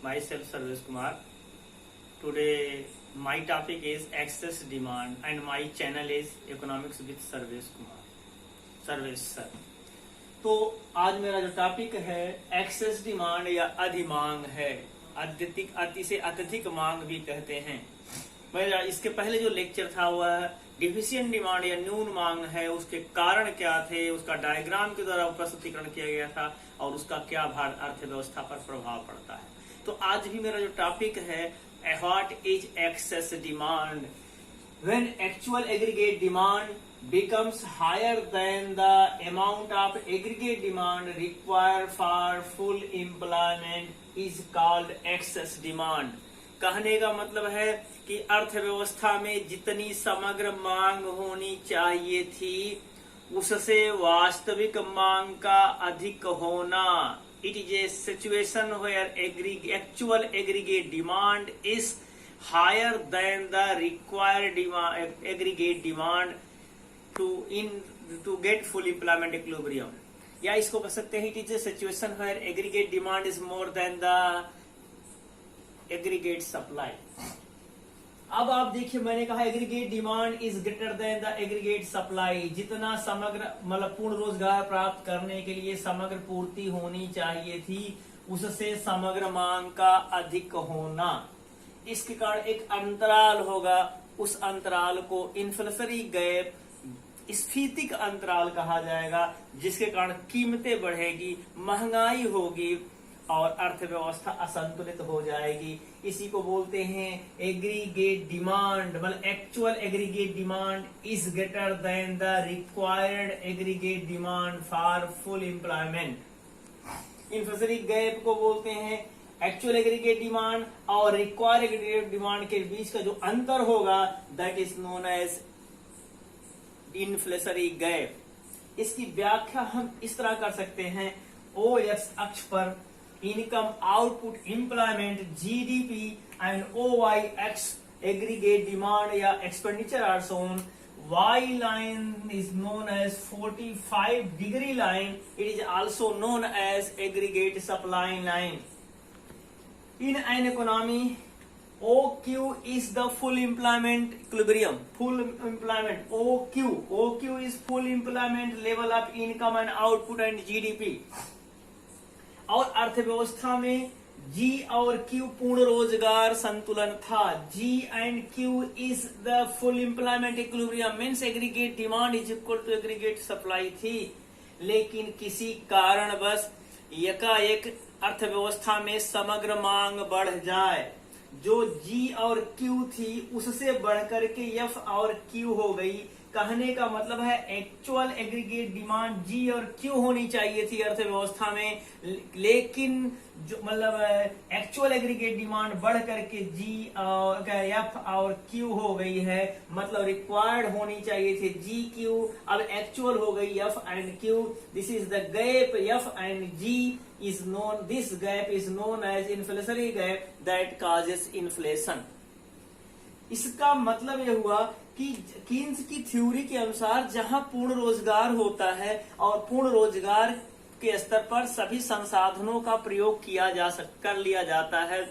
myself Sarvesh Kumar. Today my topic is excess demand and my channel is Economics with Sarvesh Kumar. Sarvesh sir. तो आज मेरा जो topic है excess demand या अधिमांग है, अति से अत्यधिक मांग भी कहते हैं। मेरा इसके पहले जो लेक्चर था वह डिफिशिएंट डिमांड या न्यून मांग है, उसके कारण क्या थे, उसका डायग्राम के द्वारा प्रस्तुतिकरण किया गया था और उसका क्या अर्थव्यवस्था पर प्रभाव पड़ता है। तो आज भी मेरा जो टॉपिक है what is excess demand, when actual aggregate demand becomes higher than the amount of aggregate demand required for full employment is called excess demand। कहने का मतलब है कि अर्थव्यवस्था में जितनी समग्र मांग होनी चाहिए थी उससे वास्तविक मांग का अधिक होना, it is a situation where actual aggregate demand is higher than the required aggregate demand to get full employment equilibrium। या इसको कह सकते हैं it is a situation where aggregate demand is more than the aggregate supply। अब आप देखिए, मैंने कहा aggregate demand is greater than the aggregate supply. जितना समग्र मतलब पूर्ण रोजगार प्राप्त करने के लिए समग्र पूर्ति होनी चाहिए थी उससे समग्र मांग का अधिक होना। इसके कारण एक अंतराल होगा, उस अंतराल को इन्फ्लेशनरी गैप, स्फीतिक अंतराल कहा जाएगा, जिसके कारण कीमतें बढ़ेगी, महंगाई होगी और अर्थव्यवस्था असंतुलित हो जाएगी। इसी को बोलते हैं एग्रीगेट डिमांड, मतलब actual aggregate demand is greater than the required aggregate demand for full employment. Inflationary gap को बोलते हैं एक्चुअल एग्रीगेट डिमांड और रिक्वायर्ड एग्रीगेट डिमांड के बीच का जो अंतर होगा that is known as inflationary gap. इसकी व्याख्या हम इस तरह कर सकते हैं, ओ एक्स अक्ष पर income output employment GDP and O Y X aggregate demand या expenditure are shown. Y line is known as 45 degree line, it is also known as aggregate supply line. In an economy OQ is the full employment equilibrium, full employment OQ is full employment level of income and output and GDP। और अर्थव्यवस्था में G और Q पूर्ण रोजगार संतुलन था। G and Q is the full employment equilibrium means aggregate demand is equal to aggregate supply थी। लेकिन किसी कारणवश एकाएक अर्थव्यवस्था में समग्र मांग बढ़ जाए, जो G और Q थी उससे बढ़कर के F और Q हो गई। कहने का मतलब है एक्चुअल एग्रीगेट डिमांड G और Q होनी चाहिए थी अर्थव्यवस्था में, लेकिन जो मतलब एक्चुअल एग्रीगेट डिमांड बढ़ करके G और F और Q हो गई है। मतलब रिक्वायर्ड होनी चाहिए थी G Q, अब एक्चुअल हो गई F and Q। This is the gap F and G is known, this gap is known as inflationary gap that causes inflation। इसका मतलब यह हुआ कि कीन्स की थ्योरी के अनुसार जहां पूर्ण रोजगार होता है और पूर्ण रोजगार के स्तर पर सभी संसाधनों का प्रयोग कर लिया जाता है,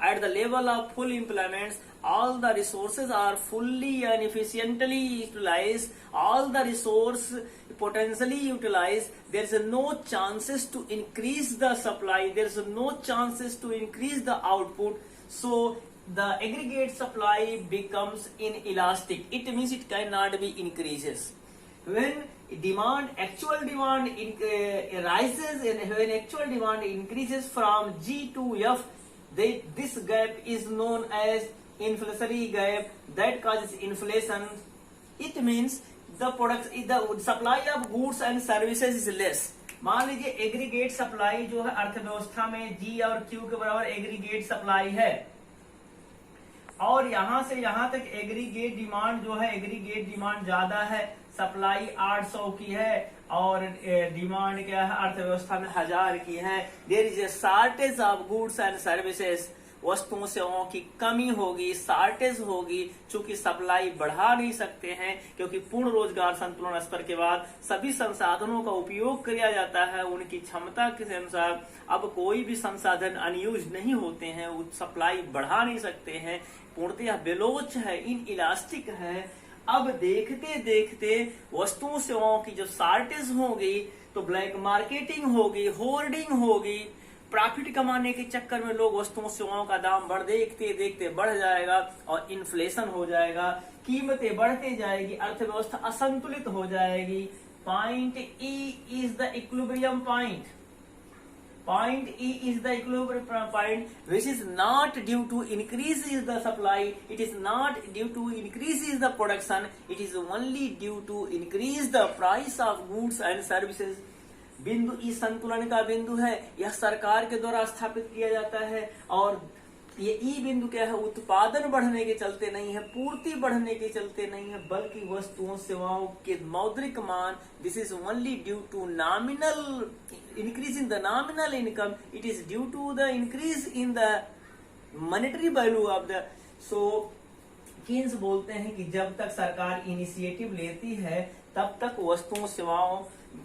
at the level of full employment all the resources are fully and efficiently utilized, all the resource potentially utilized, there is no chances to increase the supply, there is no chances to increase the output, so the aggregate supply becomes inelastic, it means it cannot be increases। When actual demand rises and when actual demand increases from G to F, this gap is known as inflationary gap that causes inflation। It means the supply of goods and services is less। मान लीजिए aggregate supply जो है अर्थव्यवस्था में G और Q के बराबर aggregate supply है और यहां से यहां तक एग्रीगेट डिमांड जो है एग्रीगेट डिमांड ज्यादा है, सप्लाई 800 की है और डिमांड क्या है अर्थव्यवस्था में 1000 की है। There is a shortage of goods and services. वस्तुओं सेवाओं की कमी होगी, शॉर्टेज होगी, चूंकि सप्लाई बढ़ा नहीं सकते हैं क्योंकि पूर्ण रोजगार संतुलन स्तर के बाद सभी संसाधनों का उपयोग किया जाता है उनकी क्षमता के अनुसार। अब कोई भी संसाधन अनयूज नहीं होते हैं, वो सप्लाई बढ़ा नहीं सकते हैं, पूर्णतः बेलोच है, इन इलास्टिक है। अब देखते देखते वस्तुओं सेवाओं की जो शॉर्टेज होगी तो ब्लैक मार्केटिंग होगी, होर्डिंग होगी, प्रॉफिट कमाने के चक्कर में लोग वस्तुओं सेवाओं का दाम देखते देखते बढ़ जाएगा और इन्फ्लेशन हो जाएगा, कीमतें बढ़ते जाएगी, अर्थव्यवस्था असंतुलित हो जाएगी। Point E is the equilibrium point. Point E is the equilibrium point, which is not due to increase is the supply, it is not due to increase is the production, it is only due to increase the price of goods and services. बिंदु ई संतुलन का बिंदु है, यह सरकार के द्वारा स्थापित किया जाता है और ये ई बिंदु क्या है, उत्पादन बढ़ने के चलते नहीं है, पूर्ति बढ़ने के चलते नहीं है, बल्कि वस्तुओं सेवाओं के मौद्रिक मान, this is only due to nominal increase in the nominal income, it is due to the increase in the monetary value of the. So Keynes बोलते हैं कि जब तक सरकार इनिशिएटिव लेती है तब तक वस्तुओं सेवाओं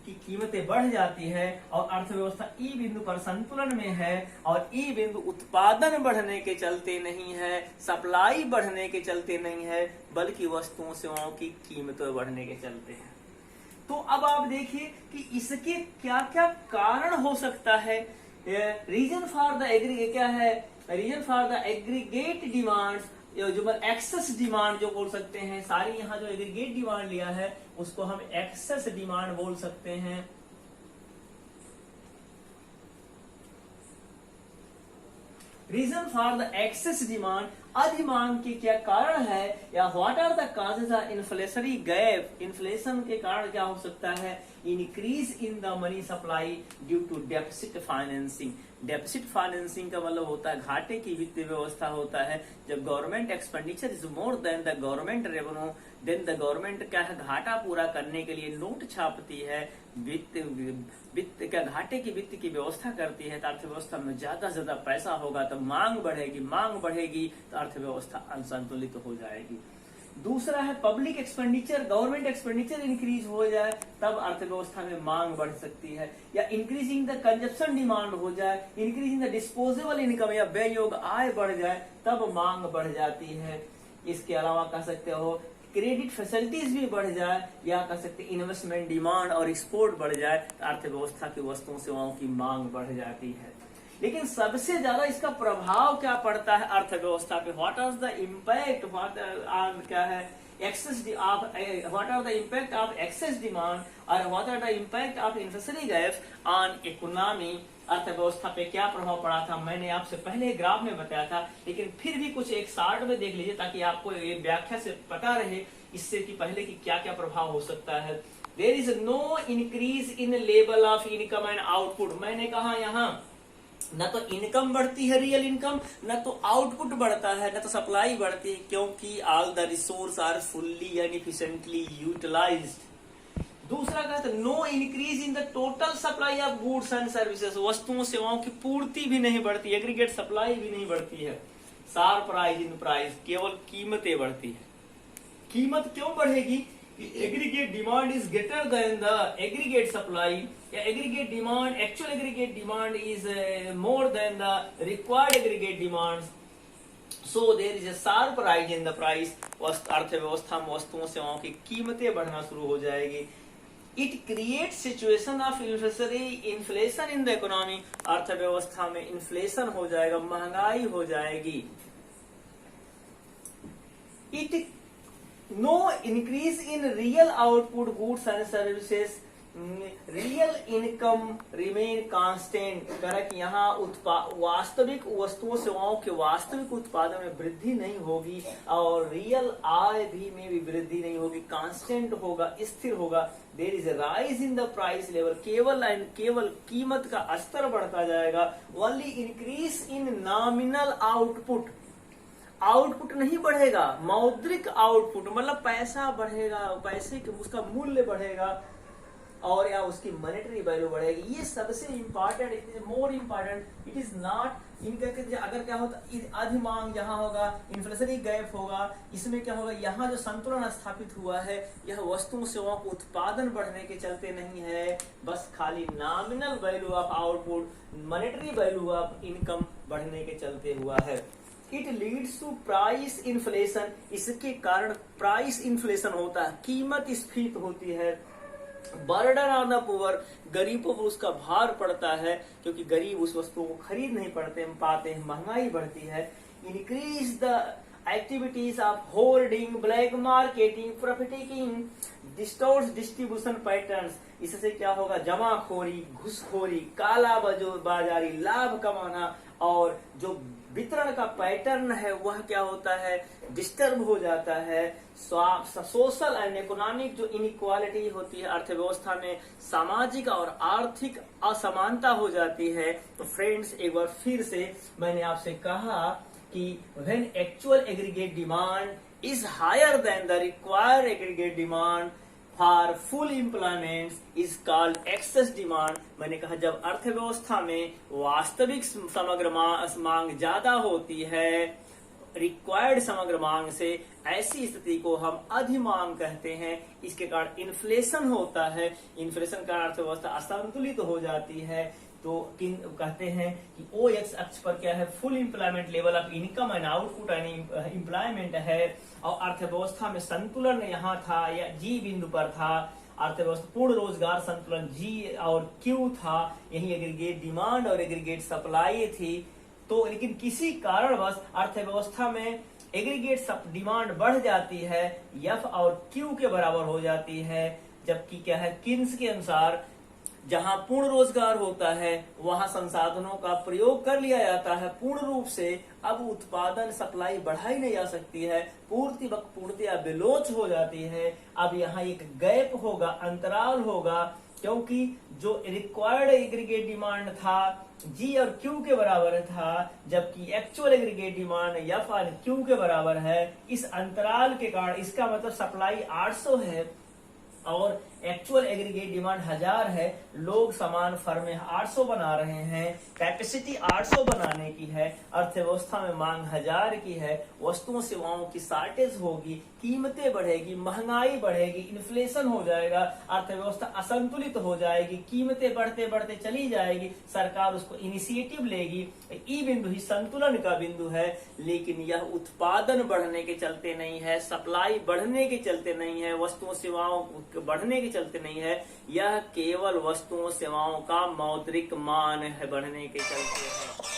की कीमतें बढ़ जाती है और अर्थव्यवस्था ई बिंदु पर संतुलन में है और ई बिंदु उत्पादन बढ़ने के चलते नहीं है, सप्लाई बढ़ने के चलते नहीं है, बल्कि वस्तुओं सेवाओं की कीमतें बढ़ने के चलते हैं। तो अब आप देखिए कि इसके क्या क्या कारण हो सकता है। रीजन फॉर द एग्रीगेट क्या है, reason for the aggregate demand, जो एक्सेस डिमांड जो बोल सकते हैं, सारी यहाँ जो एग्रीगेट डिमांड लिया है उसको हम एक्सेस डिमांड बोल सकते हैं। Reason for the excess demand, अधिमांग के क्या कारण है या what are the causes of inflationary gap, inflation के कारण क्या हो सकता है, increase in the money supply due to deficit financing. Deficit financing का मतलब होता है घाटे की वित्तीय व्यवस्था होता है। जब government expenditure is more than the government revenue, then the government क्या है, घाटा पूरा करने के लिए नोट छापती है, वित्त क्या घाटे की वित्त की व्यवस्था करती है, तो अर्थव्यवस्था में ज्यादा से ज्यादा पैसा होगा तो मांग बढ़ेगी, मांग बढ़ेगी तो अर्थव्यवस्था असंतुलित हो जाएगी। दूसरा है public expenditure, government expenditure increase हो जाए तब अर्थव्यवस्था में मांग बढ़ सकती है, या इंक्रीजिंग द कंजप्शन डिमांड हो जाए, इंक्रीजिंग द डिस्पोजेबल इनकम या व्यय योग्य आय बढ़ जाए तब मांग बढ़ जाती है। इसके अलावा कह सकते हो क्रेडिट फैसिलिटीज भी बढ़ जाए, या कह सकते इन्वेस्टमेंट डिमांड और एक्सपोर्ट बढ़ जाए तो अर्थव्यवस्था की वस्तुओं सेवाओं की मांग बढ़ जाती है। लेकिन सबसे ज्यादा इसका प्रभाव क्या पड़ता है अर्थव्यवस्था पे, व्हाट आर द इम्पैक्ट, क्या है excess of, what are the impact of excess demand और what are the impact of inflationary gap on economy. अर्थव्यवस्था पे क्या प्रभाव पड़ा था मैंने आपसे पहले ग्राफ में बताया था, लेकिन फिर भी कुछ एक शार्ट में देख लीजिए ताकि आपको ये व्याख्या से पता रहे इससे कि पहले की क्या क्या प्रभाव हो सकता है। There is no increase in level of income and output. मैंने कहा यहाँ न तो इनकम बढ़ती है, रियल इनकम, न तो आउटपुट बढ़ता है, न तो सप्लाई बढ़ती है, क्योंकि all the resource are fully and efficiently utilised. दूसरा कहते हैं no increase in the total supply of goods and services, वस्तुओं सेवाओं की पूर्ति भी नहीं बढ़ती, एग्रीगेट सप्लाई भी नहीं बढ़ती है। शार्प राइज इन प्राइस, केवल कीमतें बढ़ती है। कीमत क्यों बढ़ेगी, aggregate demand is greater than the aggregate supply, या aggregate demand, actual aggregate demand is more than the required aggregate demand, so there is a sharp rise in the price. अर्थव्यवस्था में वस्तुओं सेवाओं की कीमतें बढ़ना शुरू हो जाएगी। It create situation of inflation in the economy, अर्थव्यवस्था में इन्फ्लेशन हो जाएगा, महंगाई हो जाएगी। It no increase in real output goods and services, real income remain constant, कि यहाँ वास्तविक वस्तुओं सेवाओं के वास्तविक उत्पादन में वृद्धि नहीं होगी और रियल आय भी में भी वृद्धि नहीं होगी, कांस्टेंट होगा, स्थिर होगा। There is rise in the price level, केवल कीमत का स्तर बढ़ता जाएगा। Only increase in nominal output, output नहीं बढ़ेगा, मौद्रिक आउटपुट मतलब पैसा बढ़ेगा, पैसे के उसका मूल्य बढ़ेगा और या उसकी मॉनेटरी वैल्यू बढ़ेगी। ये सबसे important, it is more important, it is not इनका अगर क्या होता अधिमांग जहां होगा, इन्फ्लेशनरी गैप होगा, इसमें क्या होगा, यहाँ जो संतुलन स्थापित हुआ है यह वस्तुओं सेवाओं को उत्पादन बढ़ने के चलते नहीं है, बस खाली nominal value of output, monetary value of income बढ़ने के चलते हुआ है। It leads to price inflation, इसके कारण प्राइस इन्फ्लेशन होता है, कीमत स्फीत होती है। बर्डन ऑन द पुअर, गरीबों पर उसका भार पड़ता है क्योंकि गरीब उस वस्तु को खरीद नहीं पाते हैं, महंगाई बढ़ती है। Increase the activities of hoarding, black marketing, profiting, distorts distribution patterns, इससे क्या होगा, जमाखोरी, घुसखोरी, काला बाजारी, लाभ कमाना और जो वितरण का पैटर्न है वह क्या होता है, डिस्टर्ब हो जाता है। सोशल एंड इकोनॉमिक जो इनइक्वालिटी होती है अर्थव्यवस्था में, सामाजिक और आर्थिक असमानता हो जाती है। तो फ्रेंड्स, एक बार फिर से मैंने आपसे कहा कि when actual aggregate demand is higher than the required aggregate demand for full employment is called excess demand. मैंने कहा जब अर्थव्यवस्था में वास्तविक समग्र मांग ज्यादा होती है रिक्वायर्ड समग्र मांग से, ऐसी स्थिति को हम अधिमांग कहते हैं। इसके कारण इन्फ्लेशन होता है, इन्फ्लेशन का अर्थव्यवस्था असंतुलित हो जाती है। तो कहते हैं कि ओ एक्स अक्ष पर क्या है, full employment level of income and output and employment है, और अर्थव्यवस्था में संतुलन यहाँ था या जी बिंदु पर था। अर्थव्यवस्था पूर्ण रोजगार संतुलन जी और क्यू था, यही एग्रीगेट डिमांड और एग्रीगेट सप्लाई थी। तो लेकिन किसी कारणवश अर्थव्यवस्था में एग्रीगेट डिमांड बढ़ जाती है, एफ और क्यू के बराबर हो जाती है, जबकि क्या है, किन्स के अनुसार जहां पूर्ण रोजगार होता है वहां संसाधनों का प्रयोग कर लिया जाता है पूर्ण रूप से। अब उत्पादन सप्लाई बढ़ाई नहीं जा सकती है, पूर्ति वक्त पूर्तियां बेलोच हो जाती है। अब यहाँ एक गैप होगा, अंतराल होगा, क्योंकि जो रिक्वायर्ड एग्रीगेट डिमांड था जी और क्यू के बराबर था, जबकि एक्चुअल एग्रीगेट डिमांड एफ और क्यू के बराबर है। इस अंतराल के कारण इसका मतलब सप्लाई 800 है और एक्चुअल एग्रीगेट डिमांड 1000 है। लोग समान फर्म में 800 बना रहे हैं, कैपेसिटी 800 बनाने की है, अर्थव्यवस्था में मांग 1000 की है। वस्तुओं सेवाओं की शॉर्टेज होगी, कीमतें बढ़ेगी, महंगाई बढ़ेगी, इन्फ्लेशन हो जाएगा, अर्थव्यवस्था असंतुलित हो जाएगी, कीमतें बढ़ते बढ़ते चली जाएगी, सरकार उसको इनिशिएटिव लेगी। ई बिंदु ही संतुलन का बिंदु है, लेकिन यह उत्पादन बढ़ने के चलते नहीं है, सप्लाई बढ़ने के चलते नहीं है, वस्तुओं सेवाओं बढ़ने के चलते नहीं है, यह केवल वस्तुओं सेवाओं का मौद्रिक मान है बढ़ने के चलते है।